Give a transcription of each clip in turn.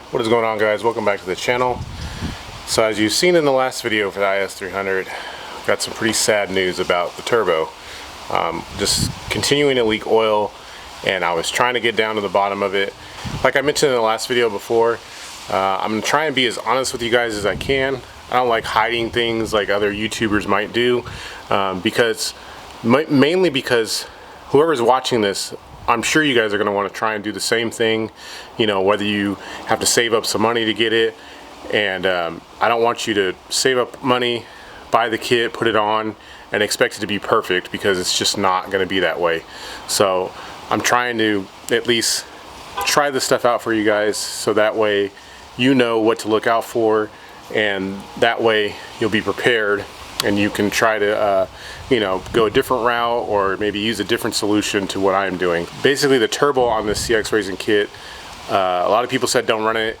What is going on, guys? Welcome back to the channel. So as you've seen in the last video for the IS300, I've got some pretty sad news about the turbo. Just continuing to leak oil, and I was trying to get down to the bottom of it. Like I mentioned in the last video before, I'm going to try and be as honest with you guys as I can. I don't like hiding things like other YouTubers might do, mainly because whoever's watching this, I'm sure you guys are going to want to try and do the same thing, you know, whether you have to save up some money to get it. And I don't want you to save up money, buy the kit, put it on, and expect it to be perfect, because it's just not going to be that way. So I'm trying to at least try this stuff out for you guys, so that way you know what to look out for, and that way you'll be prepared and you can try to you know, go a different route or maybe use a different solution to what I'm doing. Basically, the turbo on this CX Racing kit, a lot of people said don't run it,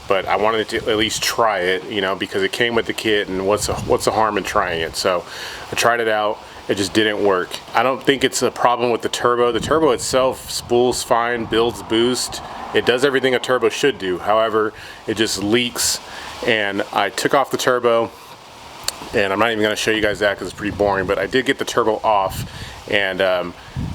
but I wanted to at least try it, you know, because it came with the kit, and what's the harm in trying it? So I tried it out. It just didn't work. I don't think it's a problem with the turbo. The turbo itself spools fine, builds boost. It does everything a turbo should do. However, it just leaks, and I took off the turbo, and I'm not even going to show you guys that because it's pretty boring, but I did get the turbo off, and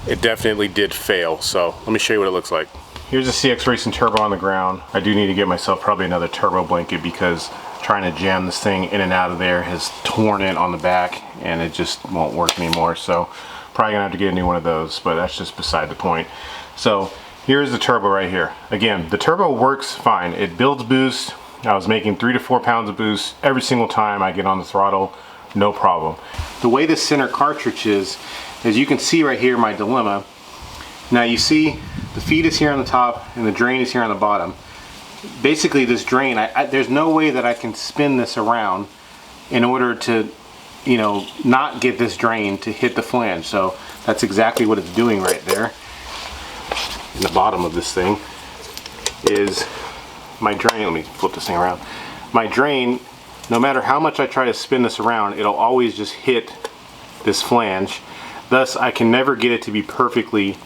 it definitely did fail. So let me show you what it looks like. Here's a CX Racing turbo on the ground. I do need to get myself probably another turbo blanket, because trying to jam this thing in and out of there has torn it on the back, and it just won't work anymore. So probably gonna have to get a new one of those, but that's just beside the point. So here's the turbo right here. Again, the turbo works fine. It builds boost. I was making 3 to 4 pounds of boost every single time I get on the throttle, no problem. The way this center cartridge is, as you can see right here, my dilemma. Now you see the feed is here on the top and the drain is here on the bottom. Basically this drain, there's no way that I can spin this around in order to, you know, not get this drain to hit the flange. So that's exactly what it's doing right there. In the bottom of this thing is my drain. Let me flip this thing around. My drain, no matter how much I try to spin this around, it'll always just hit this flange. Thus, I can never get it to be perfectly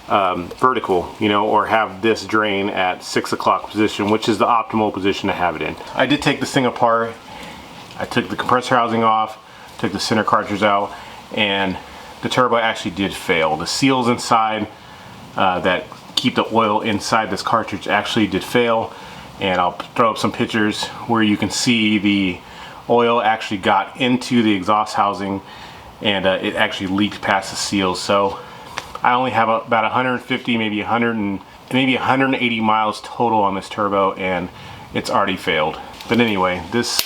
vertical, you know, or have this drain at 6 o'clock position, which is the optimal position to have it in. I did take this thing apart. I took the compressor housing off, took the center cartridge out, and the turbo actually did fail. The seals inside that keep the oil inside this cartridge actually did fail, and I'll throw up some pictures where you can see the oil actually got into the exhaust housing, and it actually leaked past the seals. So I only have about 150, maybe 180 miles total on this turbo, and it's already failed. But anyway, this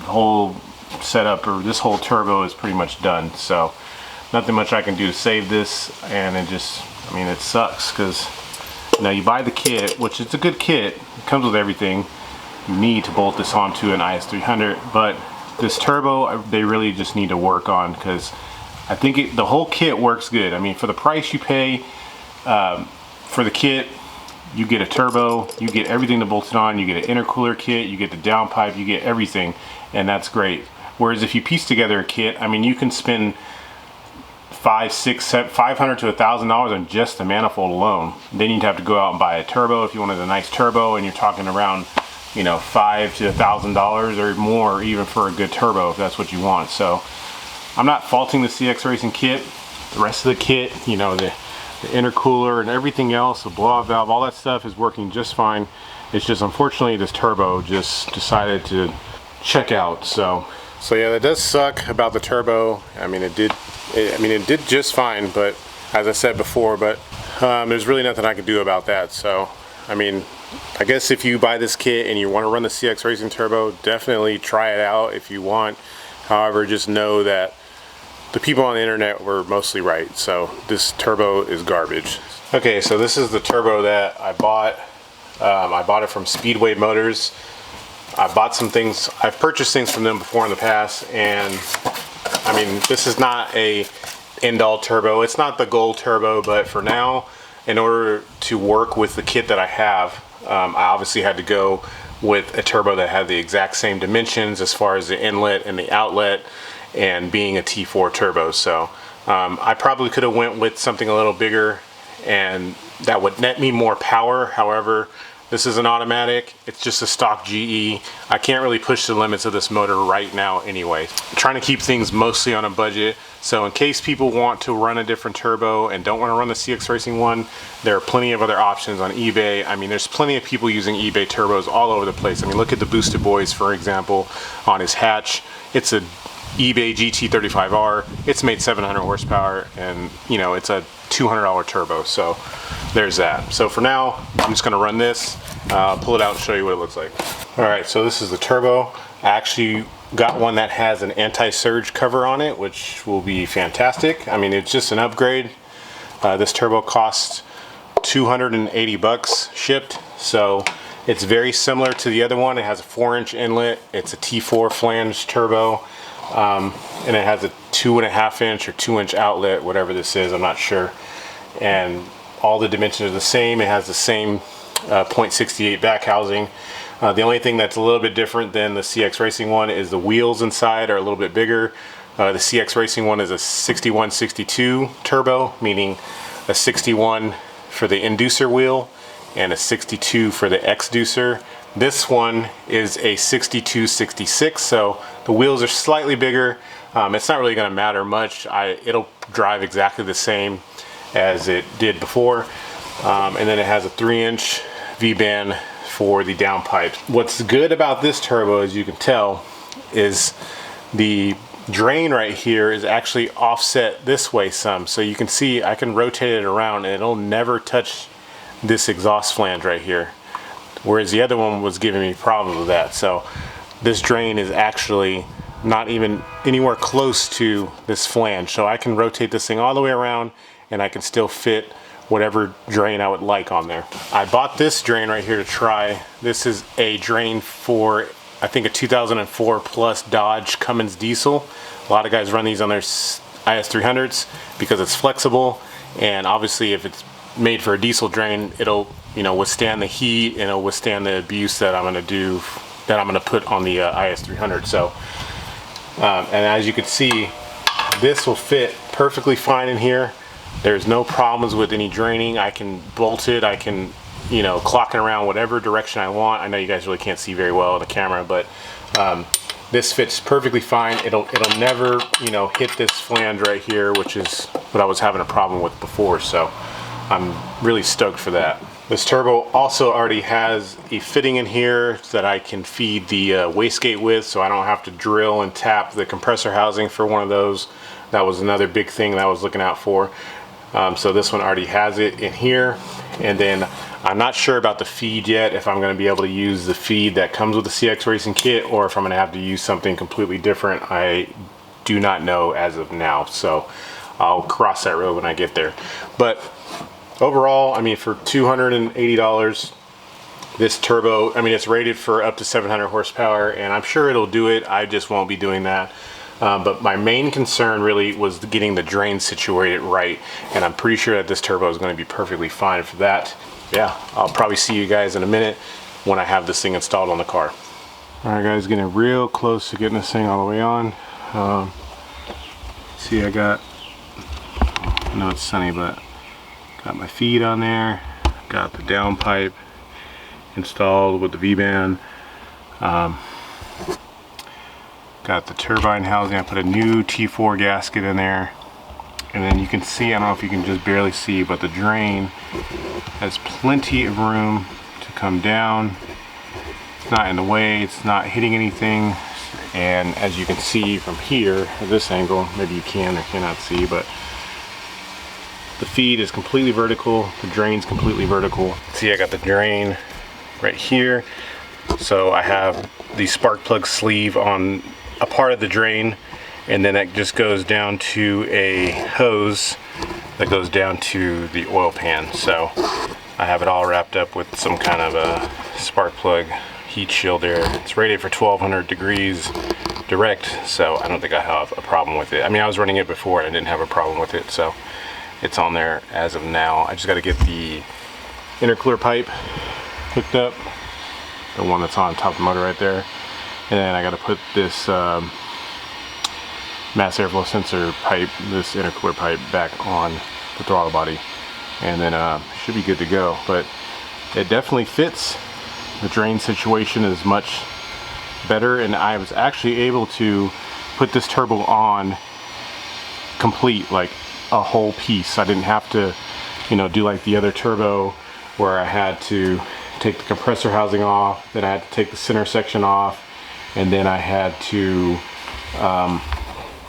whole setup, or this whole turbo, is pretty much done. So nothing much I can do to save this, and it just, I mean, it sucks, because now you buy the kit, which is a good kit. It comes with everything you need to bolt this onto an IS300, but this turbo, they really just need to work on, because I think the whole kit works good. I mean, for the price you pay for the kit, you get a turbo, you get everything to bolt it on, you get an intercooler kit, you get the downpipe, you get everything, and that's great. Whereas if you piece together a kit, I mean, you can spend $500 to $1,000 on just the manifold alone. Then you'd have to go out and buy a turbo if you wanted a nice turbo, and you're talking around, you know, $500 to $1,000 or more, even for a good turbo, if that's what you want. So I'm not faulting the CX Racing kit. The rest of the kit, you know, the intercooler and everything else, the blow-off valve, all that stuff is working just fine. It's just, unfortunately, this turbo just decided to check out. So yeah, that does suck about the turbo. I mean, it did just fine, but as I said before, but there's really nothing I can do about that. So I mean, I guess if you buy this kit and you want to run the CX Racing turbo, definitely try it out if you want. However, just know that the people on the internet were mostly right. So this turbo is garbage. Okay, so this is the turbo that I bought. I bought it from Speedway Motors. I bought some things, I've purchased things from them before in the past, and I mean, this is not a end-all turbo. It's not the gold turbo, but for now, in order to work with the kit that I have, I obviously had to go with a turbo that had the exact same dimensions as far as the inlet and the outlet, and being a T4 turbo. So I probably could have went with something a little bigger and that would net me more power. However, this is an automatic, it's just a stock GE. I can't really push the limits of this motor right now anyway. I'm trying to keep things mostly on a budget, so in case people want to run a different turbo and don't want to run the CX Racing one, there are plenty of other options on eBay. I mean, there's plenty of people using eBay turbos all over the place. I mean, look at the Boosted Boys, for example, on his hatch. It's a eBay GT35R. It's made 700 horsepower, and you know, it's a $200 turbo, so there's that. So for now, I'm just gonna run this, pull it out and show you what it looks like. All right, so this is the turbo. I actually got one that has an anti-surge cover on it, which will be fantastic. I mean, it's just an upgrade. This turbo costs 280 bucks shipped, so it's very similar to the other one. It has a 4-inch inlet. It's a T4 flange turbo, and it has a 2.5-inch or 2-inch outlet, whatever this is, I'm not sure. And all the dimensions are the same. It has the same .68 back housing. The only thing that's a little bit different than the CX Racing one is the wheels inside are a little bit bigger. The CX Racing one is a 6162 turbo, meaning a 61 for the inducer wheel and a 62 for the exducer. This one is a 6266, so the wheels are slightly bigger. It's not really going to matter much. It'll drive exactly the same as it did before. And then it has a 3-inch V-band for the downpipe. What's good about this turbo, as you can tell, is the drain right here is actually offset this way some. So you can see I can rotate it around and it'll never touch this exhaust flange right here. Whereas the other one was giving me problems with that. So this drain is actually not even anywhere close to this flange. So I can rotate this thing all the way around and I can still fit whatever drain I would like on there. I bought this drain right here to try. This is a drain for, I think, a 2004 plus Dodge Cummins diesel. A lot of guys run these on their IS300s because it's flexible, and obviously if it's made for a diesel drain, it'll, you know, withstand the heat and it'll withstand the abuse that I'm gonna put on the IS300. So, and as you can see, this will fit perfectly fine in here. There's no problems with any draining. I can bolt it, I can, you know, clock it around whatever direction I want. I know you guys really can't see very well on the camera, but this fits perfectly fine. It'll never, you know, hit this flange right here, which is what I was having a problem with before. So I'm really stoked for that. This turbo also already has a fitting in here that I can feed the wastegate with, so I don't have to drill and tap the compressor housing for one of those. That was another big thing that I was looking out for. So this one already has it in here. And then I'm not sure about the feed yet, if I'm going to be able to use the feed that comes with the CX Racing kit or if I'm going to have to use something completely different. I do not know as of now, so I'll cross that road when I get there. But overall, I mean, for $280, this turbo, I mean, it's rated for up to 700 horsepower, and I'm sure it'll do it. I just won't be doing that. But my main concern really was getting the drain situated right, and I'm pretty sure that this turbo is going to be perfectly fine for that. Yeah, I'll probably see you guys in a minute when I have this thing installed on the car. All right, guys, getting real close to getting this thing all the way on. See, I know it's sunny, but got my feed on there, got the downpipe installed with the V-band. Got the turbine housing. I put a new T4 gasket in there, and then you can see, I don't know if you can just barely see, but the drain has plenty of room to come down. It's not in the way, it's not hitting anything, and as you can see from here at this angle, maybe you can or cannot see, but the feed is completely vertical, the drain's completely vertical. See, I got the drain right here, so I have the spark plug sleeve on a part of the drain, and then that just goes down to a hose that goes down to the oil pan. So I have it all wrapped up with some kind of a spark plug heat shield there. It's rated for 1200 degrees direct, so I don't think I have a problem with it. I mean, I was running it before and I didn't have a problem with it, so it's on there as of now. I just got to get the intercooler pipe hooked up, the one that's on top of the motor right there. And then I got to put this mass airflow sensor pipe, this intercooler pipe, back on the throttle body. and then should be good to go. But it definitely fits. The drain situation is much better, and I was actually able to put this turbo on complete, like a whole piece. I didn't have to, you know, do like the other turbo where I had to take the compressor housing off, then I had to take the center section off, and then I had to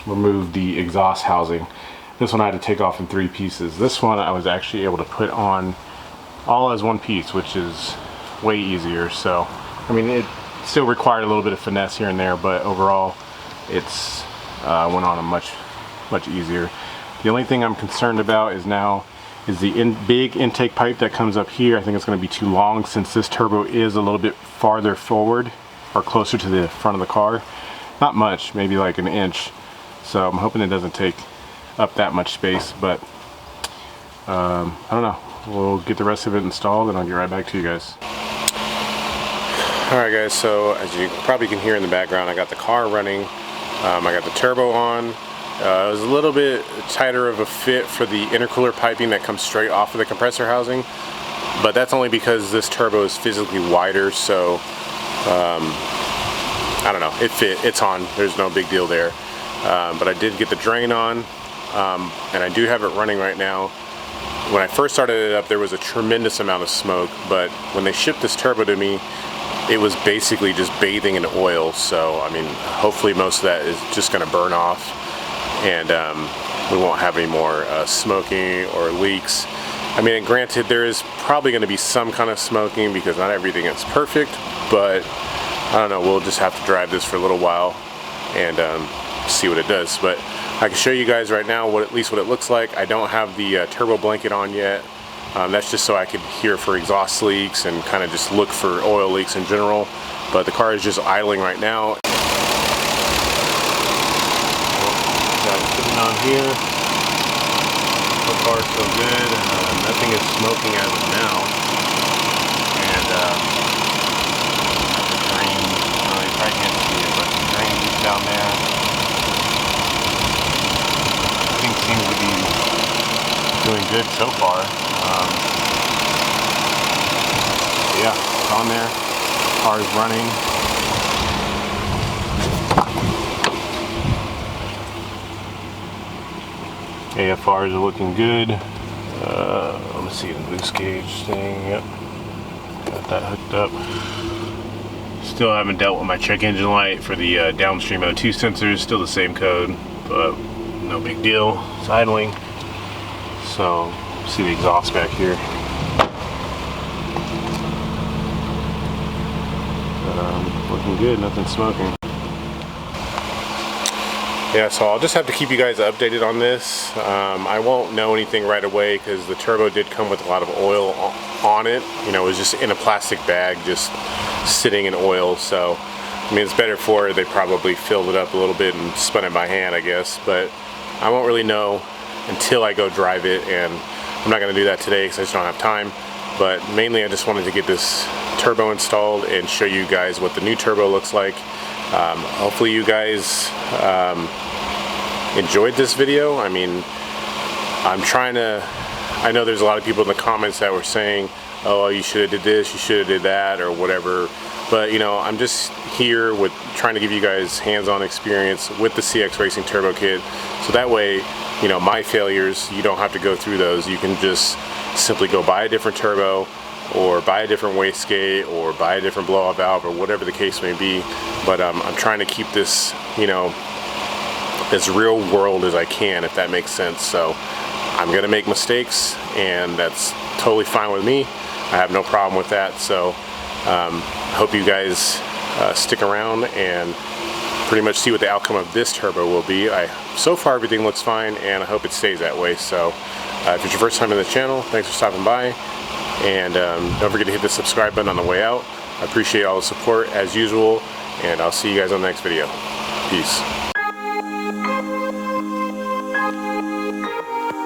remove the exhaust housing. This one I had to take off in 3 pieces. This one I was actually able to put on all as one piece, which is way easier. So I mean, it still required a little bit of finesse here and there, but overall it's went on a much easier. The only thing I'm concerned about is the big intake pipe that comes up here. I think it's going to be too long since this turbo is a little bit farther forward or closer to the front of the car. Not much, maybe like an inch. So I'm hoping it doesn't take up that much space, but I don't know. We'll get the rest of it installed and I'll get right back to you guys. Alright guys, so as you probably can hear in the background, I got the car running. I got the turbo on. It was a little bit tighter of a fit for the intercooler piping that comes straight off of the compressor housing, but that's only because this turbo is physically wider, so I don't know, it fit, it's on, there's no big deal there. But I did get the drain on, and I do have it running right now. When I first started it up, there was a tremendous amount of smoke, but when they shipped this turbo to me, it was basically just bathing in oil. So I mean, hopefully most of that is just going to burn off, and we won't have any more smoking or leaks. I mean, granted, there is probably going to be some kind of smoking because not everything is perfect, but I don't know, we'll just have to drive this for a little while and see what it does. But I can show you guys right now at least what it looks like. I don't have the turbo blanket on yet. That's just so I could hear for exhaust leaks and kind of just look for oil leaks in general. But the car is just idling right now. Got it sitting on here. So far so good. Nothing is smoking as of now. And the drain, you probably can't see it, but the drain is down there. Everything seems to be doing good so far. Yeah, it's on there. Car is running. AFRs are looking good. Let me see the boost gauge thing. Yep, got that hooked up. Still haven't dealt with my check engine light for the downstream O2 sensors. Still the same code, but no big deal. It's idling. So see the exhaust back here. Looking good, nothing smoking. Yeah, so I'll just have to keep you guys updated on this. I won't know anything right away because the turbo did come with a lot of oil on it. You know, it was just in a plastic bag, just sitting in oil. So, I mean, it's better for it. They probably filled it up a little bit and spun it by hand, I guess. But I won't really know until I go drive it, and I'm not going to do that today because I just don't have time. But mainly I just wanted to get this turbo installed and show you guys what the new turbo looks like. Hopefully you guys enjoyed this video. I mean, I know there's a lot of people in the comments that were saying, oh, you should have did this, you should have did that, or whatever. But you know, I'm just here with trying to give you guys hands-on experience with the cxracing turbo kit, so that way, you know, my failures, you don't have to go through those. You can just simply go buy a different turbo, or buy a different wastegate, or buy a different blowout valve, or whatever the case may be. But I'm trying to keep this, you know, as real world as I can, if that makes sense. So I'm gonna make mistakes, and that's totally fine with me. I have no problem with that. So hope you guys stick around and pretty much see what the outcome of this turbo will be. So far everything looks fine, and I hope it stays that way. So if it's your first time in the channel, thanks for stopping by, and don't forget to hit the subscribe button on the way out. I appreciate all the support as usual, and I'll see you guys on the next video. Peace.